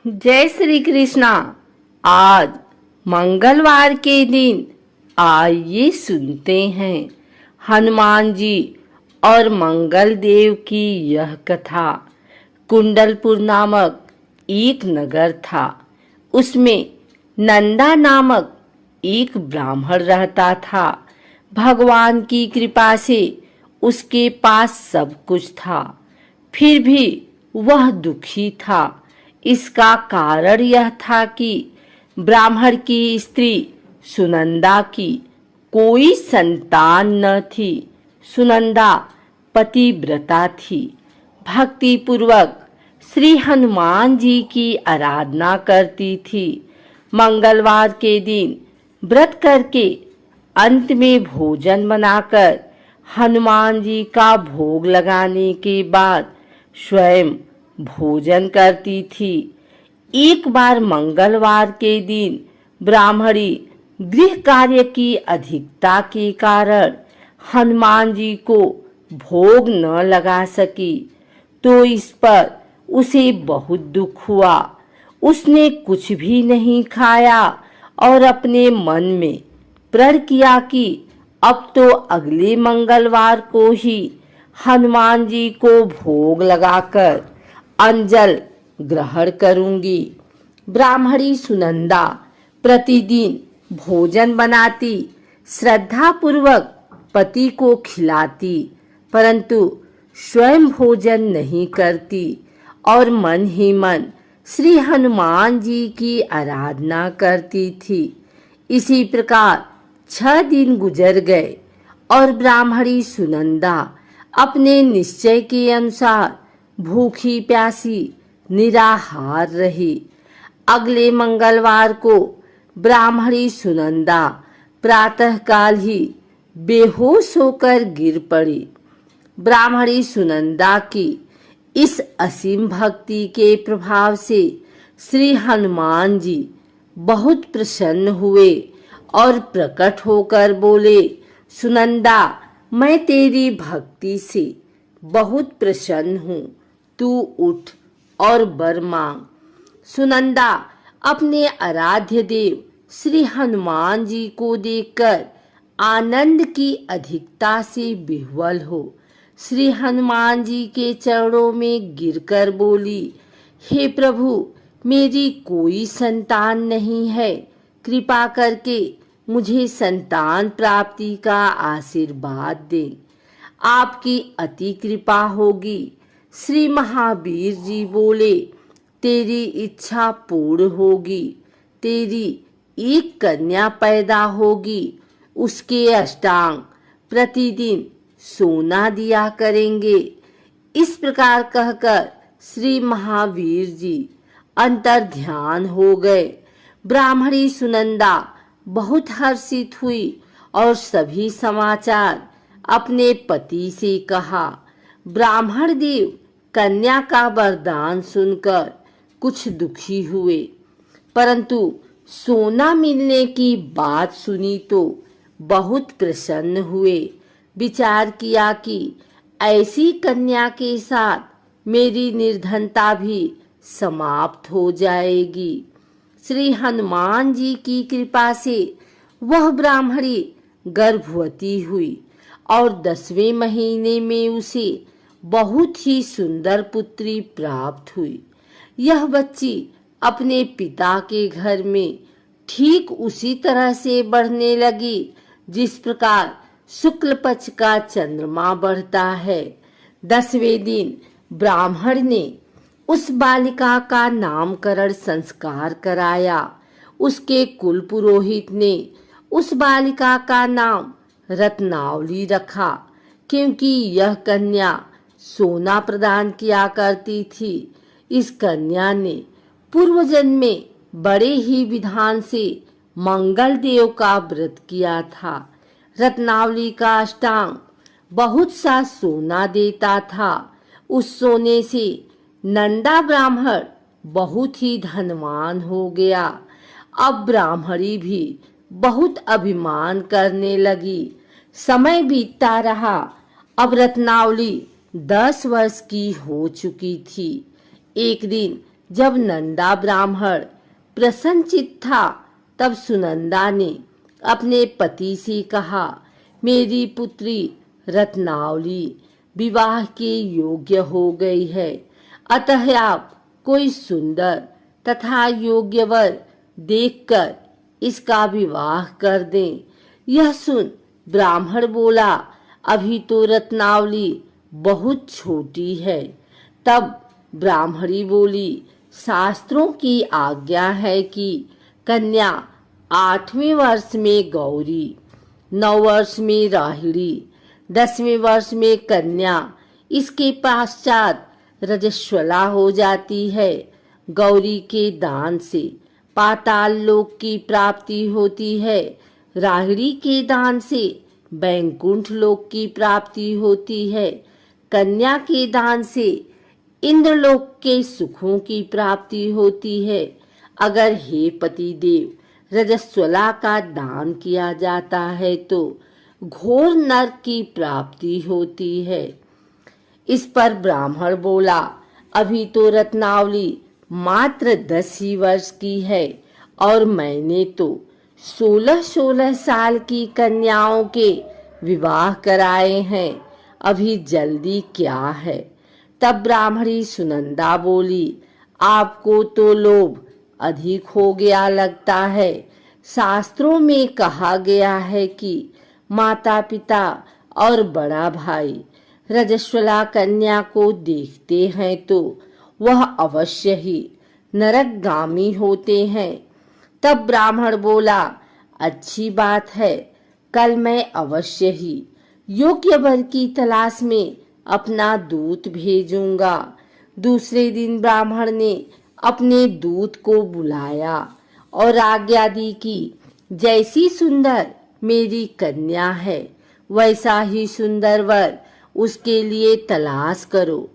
जय श्री कृष्णा। आज मंगलवार के दिन आइए सुनते हैं हनुमान जी और मंगल देव की यह कथा। कुंडलपुर नामक एक नगर था। उसमें नंदा नामक एक ब्राह्मण रहता था। भगवान की कृपा से उसके पास सब कुछ था, फिर भी वह दुखी था। इसका कारण यह था कि ब्राह्मण की स्त्री सुनंदा की कोई संतान न थी। सुनंदा पतिव्रता थी, भक्ति पूर्वक श्री हनुमान जी की आराधना करती थी। मंगलवार के दिन व्रत करके अंत में भोजन बनाकर हनुमान जी का भोग लगाने के बाद स्वयं भोजन करती थी। एक बार मंगलवार के दिन ब्राह्मणी गृह कार्य की अधिकता के कारण हनुमान जी को भोग न लगा सकी, तो इस पर उसे बहुत दुख हुआ। उसने कुछ भी नहीं खाया और अपने मन में प्रण किया कि अब तो अगले मंगलवार को ही हनुमान जी को भोग लगाकर अंजल ग्रहण करूंगी। ब्राह्मणी सुनंदा प्रतिदिन भोजन बनाती, श्रद्धा पूर्वक पति को खिलाती, परंतु स्वयं भोजन नहीं करती और मन ही मन श्री हनुमान जी की आराधना करती थी। इसी प्रकार 6 दिन गुजर गए और ब्राह्मणी सुनंदा अपने निश्चय के अनुसार भूखी प्यासी निराहार रही। अगले मंगलवार को ब्राह्मणी सुनंदा प्रातःकाल ही बेहोश होकर गिर पड़ी। ब्राह्मणी सुनंदा की इस असीम भक्ति के प्रभाव से श्री हनुमान जी बहुत प्रसन्न हुए और प्रकट होकर बोले, सुनंदा, मैं तेरी भक्ति से बहुत प्रसन्न हूँ, तू उठ और वर मांग। सुनंदा अपने आराध्य देव श्री हनुमान जी को देखकर आनंद की अधिकता से विह्वल हो श्री हनुमान जी के चरणों में गिरकर बोली, हे प्रभु, मेरी कोई संतान नहीं है, कृपा करके मुझे संतान प्राप्ति का आशीर्वाद दे। आपकी अति कृपा होगी। श्री महावीर जी बोले, तेरी इच्छा पूर्ण होगी। तेरी एक कन्या पैदा होगी, उसके अष्टांग प्रतिदिन सोना दिया करेंगे। इस प्रकार कहकर श्री महावीर जी अंतर ध्यान हो गए। ब्राह्मणी सुनंदा बहुत हर्षित हुई और सभी समाचार अपने पति से कहा। ब्राह्मण देव कन्या का वरदान सुनकर कुछ दुखी हुए, परंतु सोना मिलने की बात सुनी तो बहुत प्रसन्न हुए। विचार किया कि ऐसी कन्या के साथ मेरी निर्धनता भी समाप्त हो जाएगी। श्री हनुमान जी की कृपा से वह ब्राह्मणी गर्भवती हुई और 10वें महीने में उसे बहुत ही सुंदर पुत्री प्राप्त हुई। यह बच्ची अपने पिता के घर में ठीक उसी तरह से बढ़ने लगी जिस प्रकार शुक्ल पक्ष का चंद्रमा बढ़ता है। 10वें दिन ब्राह्मण ने उस बालिका का नामकरण संस्कार कराया। उसके कुल पुरोहित ने उस बालिका का नाम रत्नावली रखा, क्योंकि यह कन्या सोना प्रदान किया करती थी। इस कन्या ने पूर्व जन्म में बड़े ही विधान से मंगल देव का व्रत किया था। रत्नावली का अष्टांग बहुत सा सोना देता था। उस सोने से नंदा ब्राह्मण बहुत ही धनवान हो गया। अब ब्राह्मणी भी बहुत अभिमान करने लगी। समय बीतता रहा। अब रत्नावली 10 वर्ष की हो चुकी थी। एक दिन जब नंदा ब्राह्मण प्रसन्नचित्त था तब सुनंदा ने अपने पति से कहा, मेरी पुत्री रत्नावली विवाह के योग्य हो गई है, अतः आप कोई सुंदर तथा योग्य वर देखकर इसका विवाह कर दें। यह सुन ब्राह्मण बोला, अभी तो रत्नावली बहुत छोटी है। तब ब्राह्मणी बोली, शास्त्रों की आज्ञा है कि कन्या 8वें वर्ष में गौरी, 9 वर्ष में राहिणी, 10वें वर्ष में कन्या, इसके पश्चात रजस्वला हो जाती है। गौरी के दान से पाताल लोक की प्राप्ति होती है, राहिणी के दान से बैकुंठ लोक की प्राप्ति होती है, कन्या के दान से इंद्रलोक के सुखों की प्राप्ति होती है। अगर हे पति देव रजस्वला का दान किया जाता है तो घोर नरक की प्राप्ति होती है। इस पर ब्राह्मण बोला, अभी तो रत्नावली मात्र 10 ही वर्ष की है और मैंने तो 16-16 साल की कन्याओं के विवाह कराए हैं, अभी जल्दी क्या है। तब ब्राह्मणी सुनंदा बोली, आपको तो लोभ अधिक हो गया लगता है। शास्त्रों में कहा गया है कि माता पिता और बड़ा भाई रजस्वला कन्या को देखते हैं तो वह अवश्य ही नरकगामी होते हैं। तब ब्राह्मण बोला, अच्छी बात है, कल मैं अवश्य ही योग्य वर की तलाश में अपना दूत भेजूंगा। दूसरे दिन ब्राह्मण ने अपने दूत को बुलाया और आज्ञा दी कि जैसी सुंदर मेरी कन्या है वैसा ही सुंदर वर उसके लिए तलाश करो।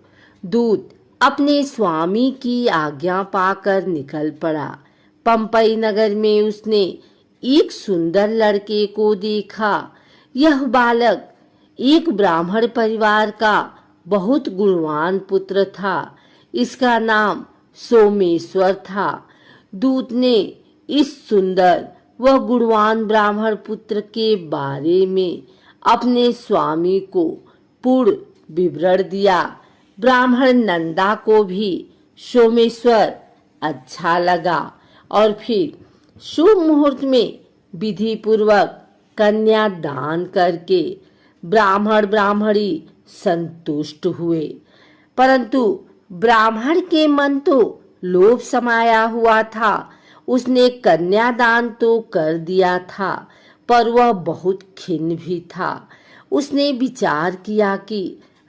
दूत अपने स्वामी की आज्ञा पाकर निकल पड़ा। पंपई नगर में उसने एक सुंदर लड़के को देखा। यह बालक एक ब्राह्मण परिवार का बहुत गुणवान पुत्र था। इसका नाम सोमेश्वर था। दूत ने इस सुंदर व गुणवान ब्राह्मण पुत्र के बारे में अपने स्वामी को पूर्ण विवरण दिया। ब्राह्मण नंदा को भी सोमेश्वर अच्छा लगा और फिर शुभ मुहूर्त में विधि पूर्वक कन्या दान करके ब्राह्मण ब्राह्मणी संतुष्ट हुए। परंतु ब्राह्मण के मन तो लोभ समाया हुआ था। उसने कन्यादान तो कर दिया था पर वह बहुत खिन्न भी था। उसने विचार किया कि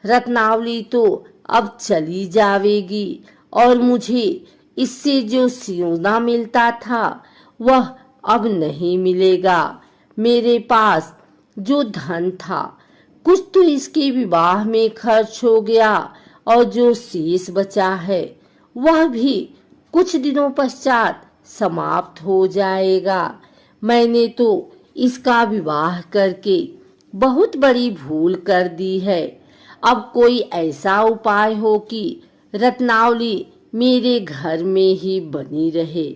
रत्नावली तो अब चली जावेगी और मुझे इससे जो सोना मिलता था वह अब नहीं मिलेगा। मेरे पास जो धन था कुछ तो इसके विवाह में खर्च हो गया और जो शेष बचा है वह भी कुछ दिनों पश्चात समाप्त हो जाएगा। मैंने तो इसका विवाह करके बहुत बड़ी भूल कर दी है। अब कोई ऐसा उपाय हो कि रत्नावली मेरे घर में ही बनी रहे,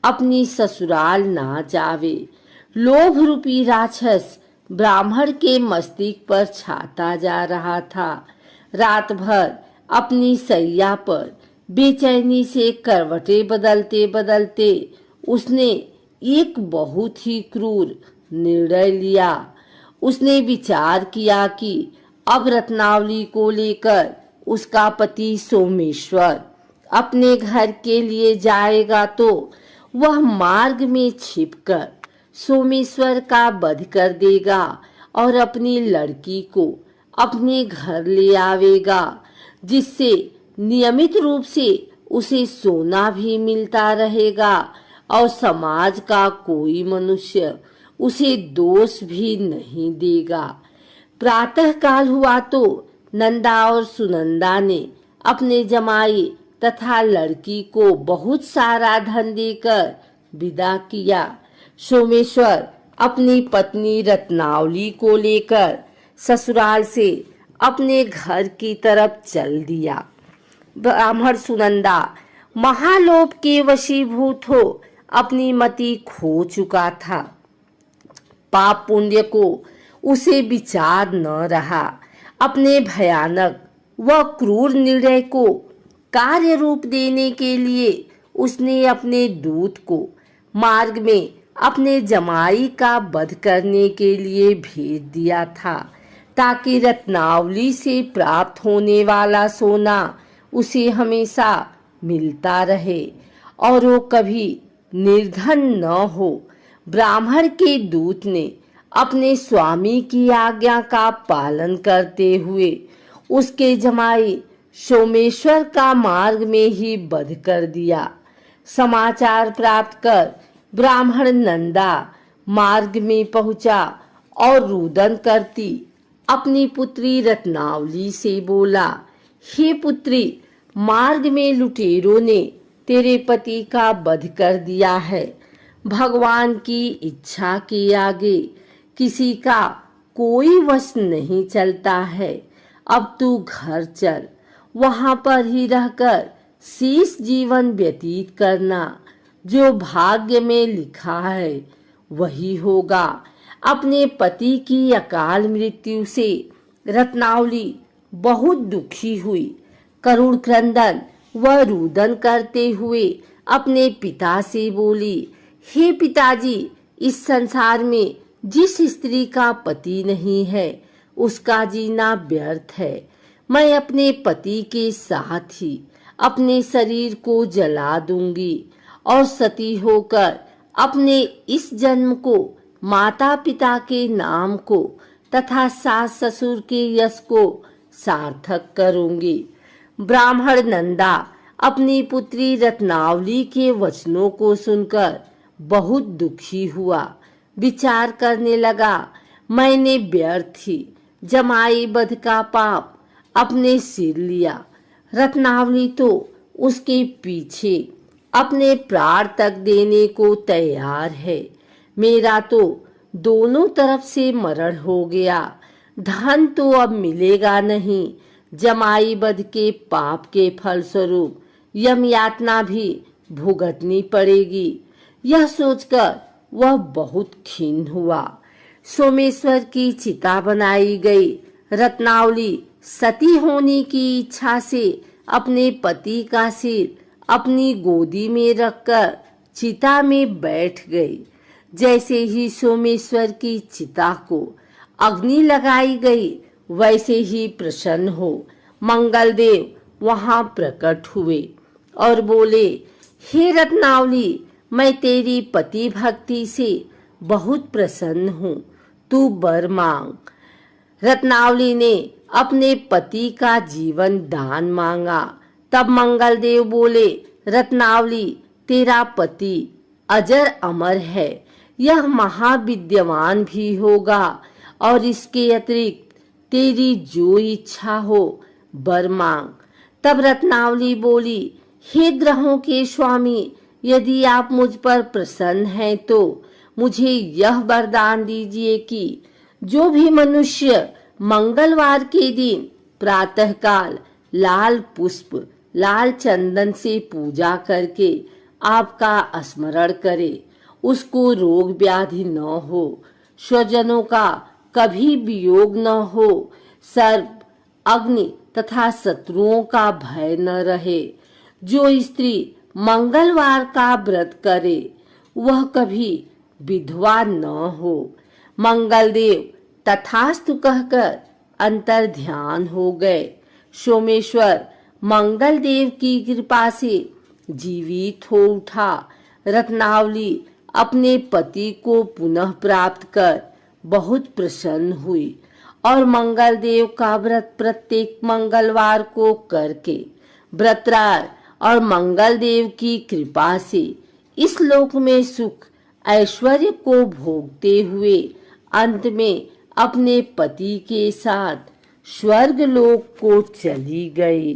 अपनी ससुराल ना जावे। लोभ रूपी राक्षस ब्राह्मण के मस्तिष्क पर छाता जा रहा था। रात भर अपनी सैया पर बेचैनी से करवटें बदलते बदलते उसने एक बहुत ही क्रूर निर्णय लिया। उसने विचार किया कि अब रत्नावली को लेकर उसका पति सोमेश्वर अपने घर के लिए जाएगा तो वह मार्ग में छिपकर सोमेश्वर का वध कर देगा और अपनी लड़की को अपने घर ले आवेगा, जिससे नियमित रूप से उसे सोना भी मिलता रहेगा और समाज का कोई मनुष्य उसे दोष भी नहीं देगा। प्रातः काल हुआ तो नंदा और सुनंदा ने अपने जमाई तथा लड़की को बहुत सारा धन देकर विदा किया। सोमेश्वर अपनी पत्नी रत्नावली को लेकर ससुराल से अपने घर की तरफ चल दिया। ब्राह्मण सुनंदा महालोभ के वशीभूत हो अपनी मति खो चुका था। पाप पुण्य को उसे विचार न रहा। अपने भयानक व क्रूर निर्णय को कार्य रूप देने के लिए उसने अपने दूत को मार्ग में अपने जमाई का वध करने के लिए भेज दिया था, ताकि रत्नावली से प्राप्त होने वाला सोना उसे हमेशा मिलता रहे और वो कभी निर्धन न हो। ब्राह्मण के दूत ने अपने स्वामी की आज्ञा का पालन करते हुए उसके जमाई सोमेश्वर का मार्ग में ही वध कर दिया। समाचार प्राप्त कर ब्राह्मण नंदा मार्ग में पहुंचा और रुदन करती अपनी पुत्री रत्नावली से बोला, हे पुत्री, मार्ग में लुटेरों ने तेरे पति का वध कर दिया है। भगवान की इच्छा के आगे किसी का कोई वश नहीं चलता है। अब तू घर चल, वहां पर ही रहकर शेष जीवन व्यतीत करना। जो भाग्य में लिखा है वही होगा। अपने पति की अकाल मृत्यु से रत्नावली बहुत दुखी हुई। करुण क्रंदन व रुदन करते हुए अपने पिता से बोली, हे पिताजी, इस संसार में जिस स्त्री का पति नहीं है उसका जीना व्यर्थ है। मैं अपने पति के साथ ही अपने शरीर को जला दूंगी और सती होकर अपने इस जन्म को, माता पिता के नाम को तथा सास ससुर के यश को सार्थक करूंगी। ब्राह्मण नंदा अपनी पुत्री रत्नावली के वचनों को सुनकर बहुत दुखी हुआ। विचार करने लगा, मैंने व्यर्थ ही जमाई वध का पाप अपने सिर लिया। रत्नावली तो उसके पीछे अपने प्राण तक देने को तैयार है। मेरा तो दोनों तरफ से मरण हो गया। धन तो अब मिलेगा नहीं। जमाई वध के पाप के फलस्वरूप यम यातना भी भुगतनी पड़ेगी। यह सोचकर वह बहुत खिन्न हुआ। सोमेश्वर की चिता बनाई गई। रत्नावली सती होने की इच्छा से अपने पति का सिर अपनी गोदी में रखकर चिता में बैठ गई। जैसे ही सोमेश्वर की चिता को अग्नि लगाई गई, वैसे ही प्रसन्न हो मंगलदेव वहां प्रकट हुए और बोले, हे रत्नावली, मैं तेरी पति भक्ति से बहुत प्रसन्न हूँ, तू वर मांग। रत्नावली ने अपने पति का जीवन दान मांगा। तब मंगलदेव बोले, रत्नावली, तेरा पति अजर अमर है, यह महाविद्यवान भी होगा और इसके अतिरिक्त तेरी जो इच्छा हो वर मांग। तब रत्नावली बोली, हे ग्रहों के स्वामी, यदि आप मुझ पर प्रसन्न हैं तो मुझे यह वरदान दीजिए कि जो भी मनुष्य मंगलवार के दिन प्रातःकाल लाल पुष्प, लाल चंदन से पूजा करके आपका स्मरण करे, उसको रोग व्याधि न हो, स्वजनों का कभी वियोग न हो, सर्प, अग्नि तथा शत्रुओं का भय न रहे। जो स्त्री मंगलवार का व्रत करे वह कभी विधवा न हो। मंगलदेव तथास्तु कहकर अंतर ध्यान हो गए। सोमेश्वर मंगलदेव की कृपा से जीवित हो उठा। रत्नावली अपने पति को पुनः प्राप्त कर बहुत प्रसन्न हुई और मंगलदेव का व्रत प्रत्येक मंगलवार को करके व्रतराज और मंगलदेव की कृपा से इस लोक में सुख ऐश्वर्य को भोगते हुए अंत में अपने पति के साथ स्वर्ग लोक को चली गई।